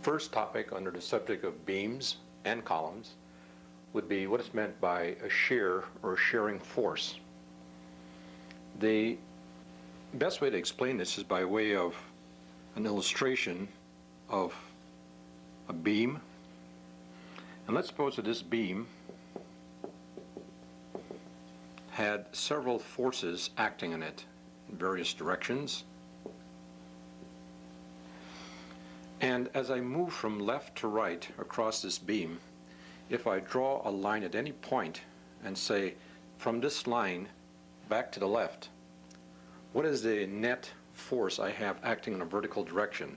first topic under the subject of beams and columns would be what is meant by a shear or shearing force. The best way to explain this is by way of an illustration of a beam. And let's suppose that this beam had several forces acting on it in various directions. And as I move from left to right across this beam, if I draw a line at any point and say from this line back to the left, what is the net force I have acting in a vertical direction?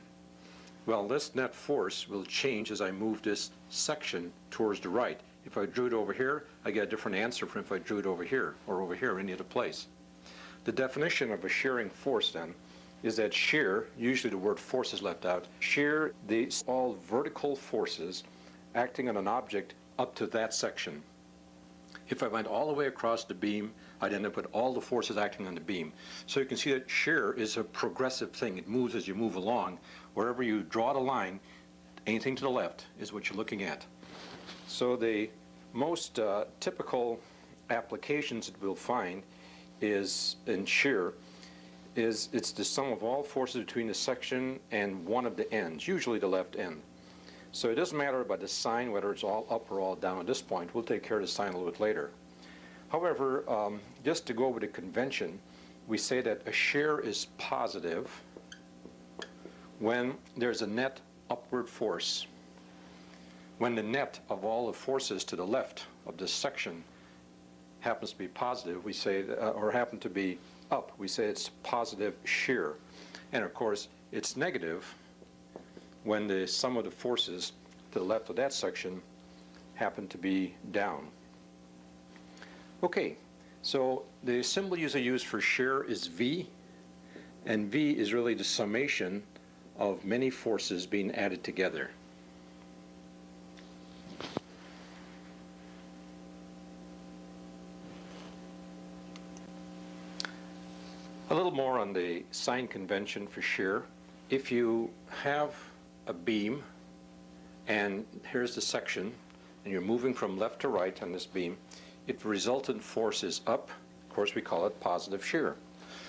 Well, this net force will change as I move this section towards the right. If I drew it over here, I get a different answer from if I drew it over here or any other place. The definition of a shearing force then is that shear, usually the word force is left out, shear, these all vertical forces acting on an object up to that section. If I went all the way across the beam, I'd end up with all the forces acting on the beam. So you can see that shear is a progressive thing. It moves as you move along. Wherever you draw the line, anything to the left is what you're looking at. So the most typical applications that we'll find is in shear is it's the sum of all forces between the section and one of the ends, usually the left end. So it doesn't matter about the sign, whether it's all up or all down at this point. We'll take care of the sign a little bit later. However, just to go over the convention, we say that a shear is positive when there's a net upward force. When the net of all the forces to the left of this section happens to be positive, we say, or happen to be up, we say it's positive shear. And of course, it's negative when the sum of the forces to the left of that section happen to be down. Okay, so the symbol usually used for shear is V, and V is really the summation of many forces being added together. A little more on the sign convention for shear. If you have a beam, and here's the section, and you're moving from left to right on this beam, if the resultant force is up, of course we call it positive shear.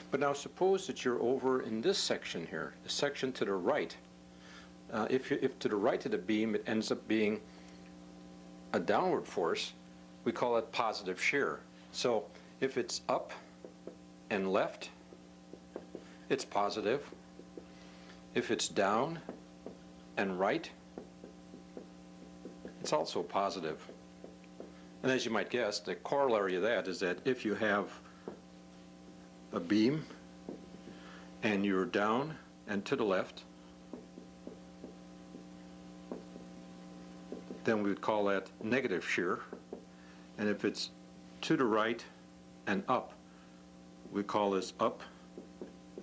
But now suppose that you're over in this section here, the section to the right. If to the right of the beam it ends up being a downward force, we call it positive shear. So if it's up and left, it's positive. If it's down and right, it's also positive. And as you might guess, the corollary of that is that if you have a beam and you're down and to the left, then we would call that negative shear. And if it's to the right and up, we call this up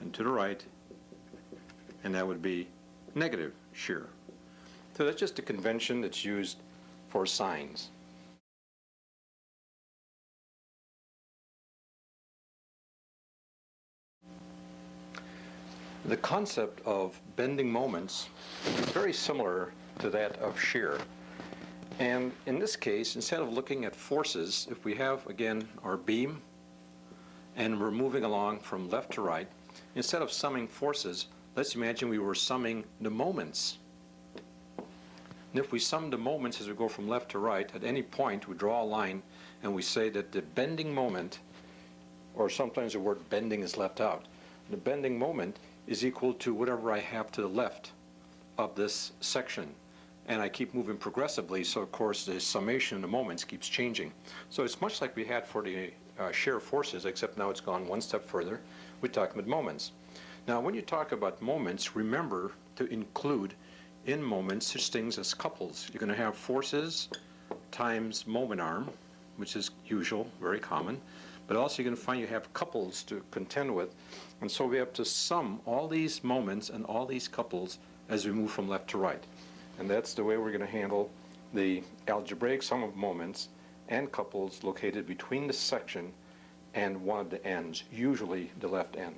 and to the right, and that would be negative shear. So that's just a convention that's used for signs. The concept of bending moments is very similar to that of shear. And in this case, instead of looking at forces, if we have, again, our beam, and we're moving along from left to right, instead of summing forces, let's imagine we were summing the moments. And if we sum the moments as we go from left to right, at any point we draw a line and we say that the bending moment, or sometimes the word bending is left out, the bending moment is equal to whatever I have to the left of this section. And I keep moving progressively, so of course the summation of the moments keeps changing. So it's much like we had for the shear forces, except now it's gone one step further. We're talking about moments. Now when you talk about moments, remember to include in moments such things as couples. You're going to have forces times moment arm, which is usual, very common, but also you're going to find you have couples to contend with, and so we have to sum all these moments and all these couples as we move from left to right. And that's the way we're going to handle the algebraic sum of moments and couples located between the section and one of the ends, usually the left end.